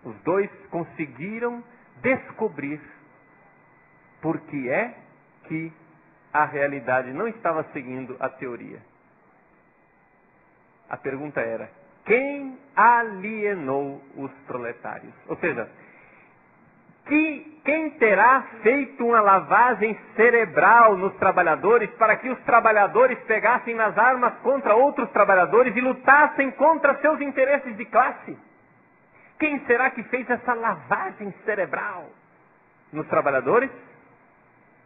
Os dois conseguiram descobrir por que é que a realidade não estava seguindo a teoria. A pergunta era: quem alienou os proletários? Ou seja, quem terá feito uma lavagem cerebral nos trabalhadores para que os trabalhadores pegassem nas armas contra outros trabalhadores e lutassem contra seus interesses de classe? Quem será que fez essa lavagem cerebral nos trabalhadores?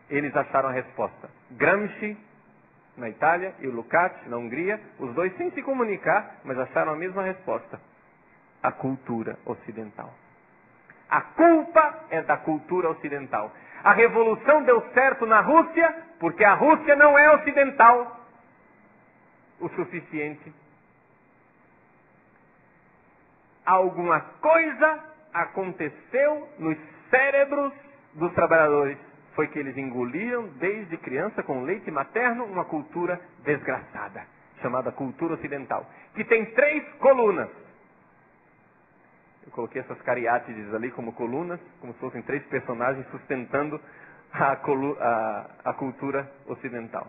Eles acharam a resposta. Gramsci, na Itália, e o Lukács, na Hungria, os dois sem se comunicar, mas acharam a mesma resposta. A cultura ocidental. A culpa é da cultura ocidental. A revolução deu certo na Rússia, porque a Rússia não é ocidental o suficiente. Alguma coisa aconteceu nos cérebros dos trabalhadores. Foi que eles engoliram desde criança com leite materno uma cultura desgraçada, chamada cultura ocidental, que tem 3 colunas. Eu coloquei essas cariátides ali como colunas, como se fossem 3 personagens sustentando a cultura ocidental.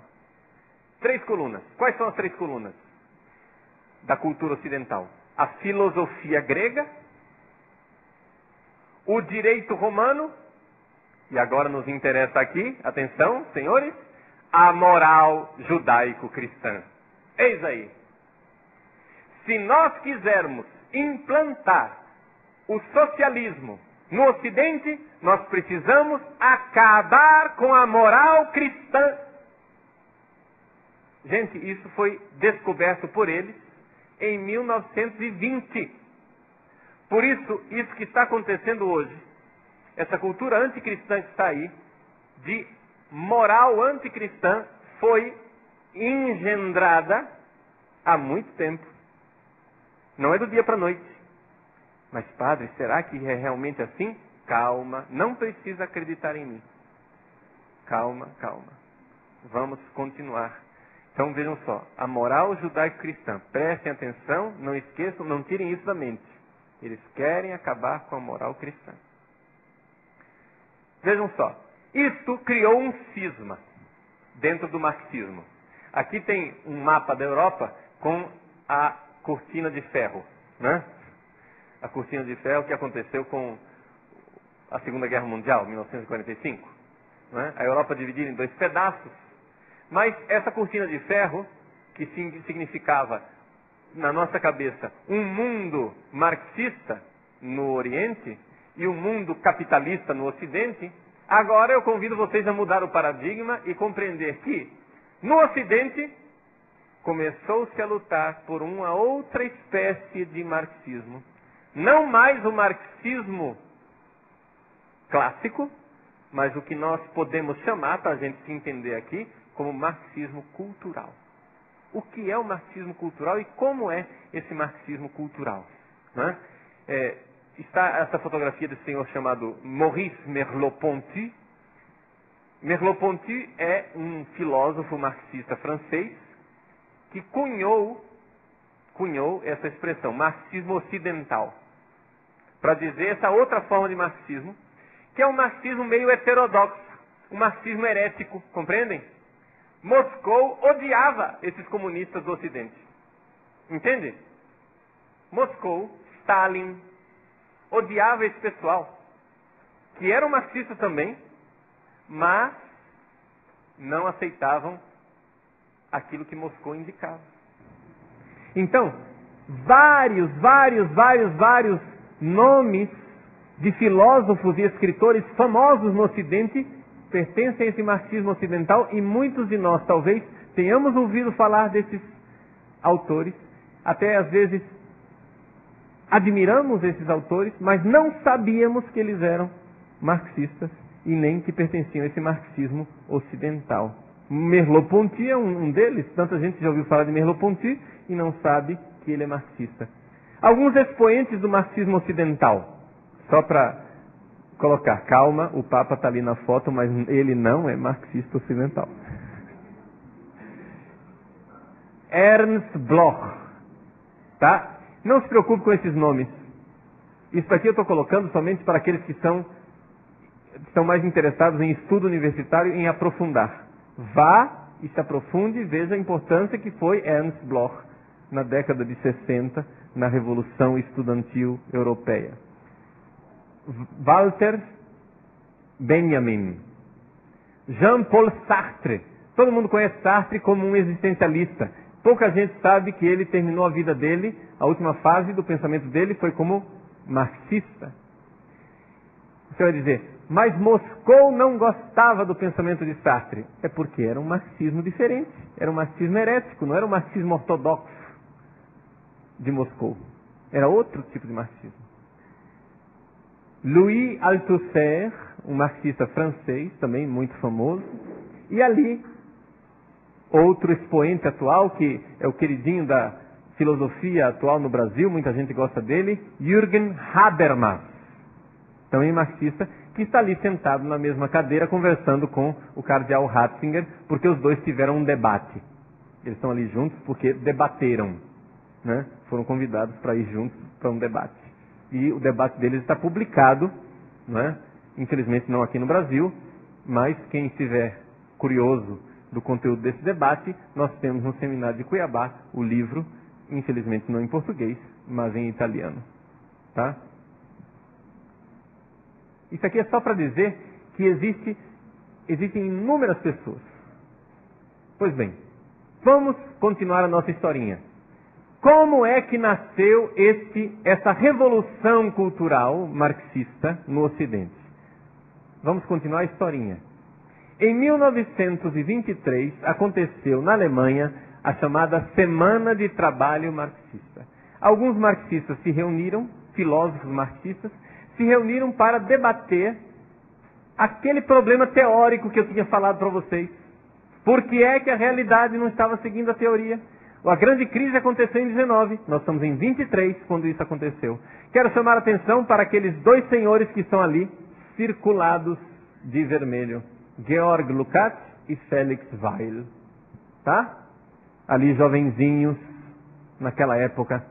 3 colunas. Quais são as 3 colunas da cultura ocidental? A filosofia grega, o direito romano, e agora nos interessa aqui, atenção, senhores, a moral judaico-cristã. Eis aí. Se nós quisermos implantar o socialismo no Ocidente, nós precisamos acabar com a moral cristã. Gente, isso foi descoberto por eles em 1920. Por isso que está acontecendo hoje, essa cultura anticristã que está aí, de moral anticristã, foi engendrada há muito tempo. Não é do dia para a noite. Mas, padre, será que é realmente assim? Calma, não precisa acreditar em mim. Calma, calma. Vamos continuar. Então vejam só, a moral judaico-cristã, prestem atenção, não esqueçam, não tirem isso da mente. Eles querem acabar com a moral cristã. Vejam só, isto criou um cisma dentro do marxismo. Aqui tem um mapa da Europa com a cortina de ferro, né? A cortina de ferro que aconteceu com a Segunda Guerra Mundial, 1945. Né? A Europa dividida em 2 pedaços. Mas essa cortina de ferro, que significava, na nossa cabeça, um mundo marxista no Oriente e um mundo capitalista no Ocidente, agora eu convido vocês a mudar o paradigma e compreender que, no Ocidente, começou-se a lutar por uma outra espécie de marxismo. Não mais o marxismo clássico, mas o que nós podemos chamar, para a gente se entender aqui, como marxismo cultural. O que é o marxismo cultural e como é esse marxismo cultural? Né? Está essa fotografia desse senhor chamado Maurice Merleau-Ponty. Merleau-Ponty é um filósofo marxista francês que cunhou essa expressão, marxismo ocidental, para dizer essa outra forma de marxismo, que é um marxismo meio heterodoxo, um marxismo herético, compreendem? Moscou odiava esses comunistas do Ocidente. Entende? Moscou, Stalin, odiava esse pessoal, que eram marxistas também, mas não aceitavam aquilo que Moscou indicava. Então, vários nomes de filósofos e escritores famosos no Ocidente pertencem a esse marxismo ocidental, e muitos de nós talvez tenhamos ouvido falar desses autores, até às vezes admiramos esses autores, mas não sabíamos que eles eram marxistas e nem que pertenciam a esse marxismo ocidental. Merleau-Ponty é um deles, tanta gente já ouviu falar de Merleau-Ponty e não sabe que ele é marxista. Alguns expoentes do marxismo ocidental, só para colocar, calma, o Papa está ali na foto, mas ele não é marxista ocidental. Ernst Bloch, tá? Não se preocupe com esses nomes. Isso aqui eu estou colocando somente para aqueles que estão mais interessados em estudo universitário, em aprofundar. Vá e se aprofunde e veja a importância que foi Ernst Bloch na década de 60, na Revolução Estudantil Europeia. Walter Benjamin. Jean-Paul Sartre. Todo mundo conhece Sartre como um existencialista. Pouca gente sabe que ele terminou a vida dele, a última fase do pensamento dele foi como marxista. Você vai dizer, mas Moscou não gostava do pensamento de Sartre. É porque era um marxismo diferente. Era um marxismo herético, não era um marxismo ortodoxo de Moscou. Era outro tipo de marxismo. Louis Althusser, um marxista francês, também muito famoso. E ali, outro expoente atual, que é o queridinho da filosofia atual no Brasil, muita gente gosta dele, Jürgen Habermas, também marxista, que está ali sentado na mesma cadeira conversando com o cardeal Ratzinger, porque os dois tiveram um debate. Eles estão ali juntos porque debateram, né? Foram convidados para ir juntos para um debate. E o debate deles está publicado, né? Infelizmente não aqui no Brasil, mas quem estiver curioso do conteúdo desse debate, nós temos no Seminário de Cuiabá o livro, infelizmente não em português, mas em italiano. Tá? Isso aqui é só para dizer que existem inúmeras pessoas. Pois bem, vamos continuar a nossa historinha. Como é que nasceu essa revolução cultural marxista no Ocidente? Vamos continuar a historinha. Em 1923, aconteceu na Alemanha a chamada Semana de Trabalho Marxista. Alguns marxistas se reuniram, filósofos marxistas, se reuniram para debater aquele problema teórico que eu tinha falado para vocês. Por que é que a realidade não estava seguindo a teoria? A grande crise aconteceu em 19, nós estamos em 23 quando isso aconteceu. Quero chamar a atenção para aqueles dois senhores que estão ali, circulados de vermelho. Georg Lukács e Felix Weil. Tá? Ali jovenzinhos, naquela época.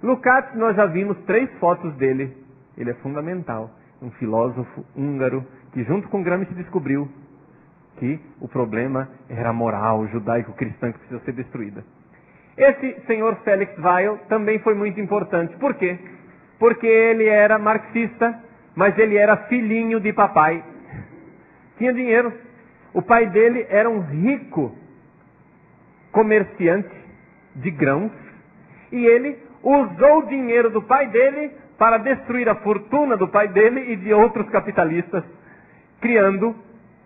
Lukács, nós já vimos 3 fotos dele. Ele é fundamental. Um filósofo húngaro que junto com Gramsci descobriu que o problema era a moral judaico-cristã que precisa ser destruída. Esse senhor Felix Weil também foi muito importante. Por quê? Porque ele era marxista, mas ele era filhinho de papai. Tinha dinheiro. O pai dele era um rico comerciante de grãos e ele usou o dinheiro do pai dele para destruir a fortuna do pai dele e de outros capitalistas, criando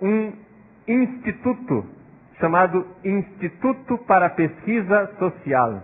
um instituto chamado Instituto para a Pesquisa Social.